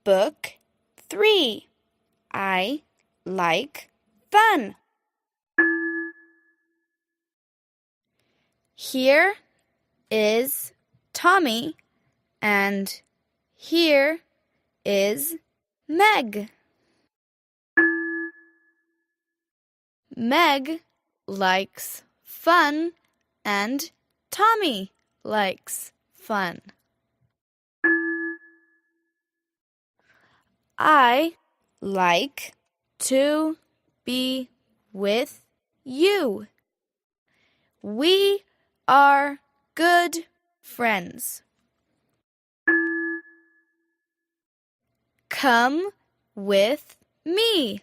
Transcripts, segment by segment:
Book 3. I like fun. Here is Tommy, and here is Meg. Meg likes fun, and Tommy likes fun. I like to be with you. We are good friends. Come with me.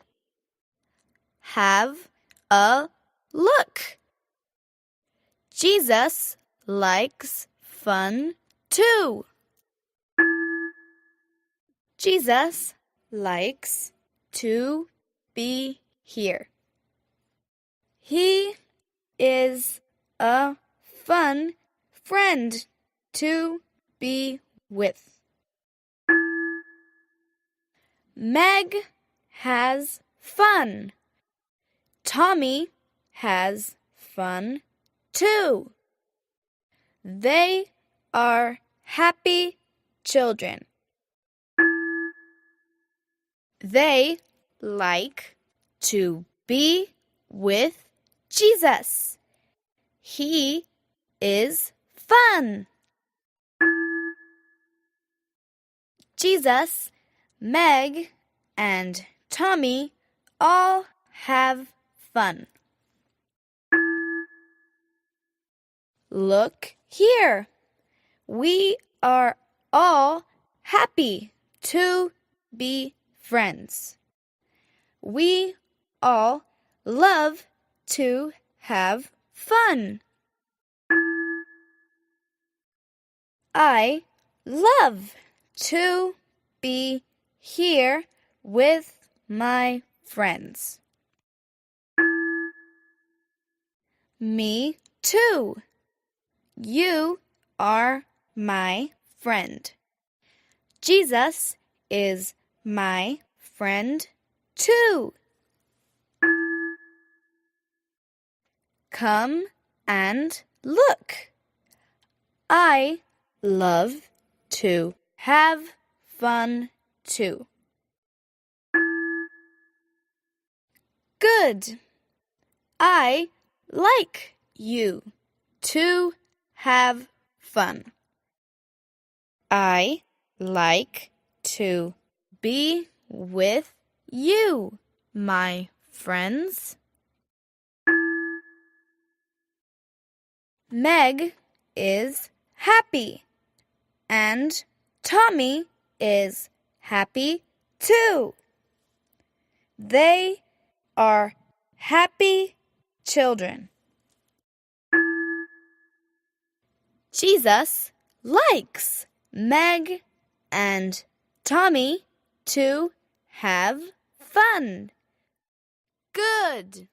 Have a look. Jesus likes fun too. Jesus likes to be here. He is a fun friend to be with. Meg has fun. Tommy has fun too. They are happy children. They like to be with Jesus. He is fun. Jesus, Meg, and Tommy all have fun. Look here. We are all happy to be friends. We all love to have fun. I love to be here with my friends. Me too. You are my friend. Jesus is my friend too. Come and look. I love to have fun too. Good. I like you to have fun. I like to be with you, my friends. Meg is happy, and Tommy is happy too. They are happy children. Jesus likes Meg and Tommy to have fun. Good.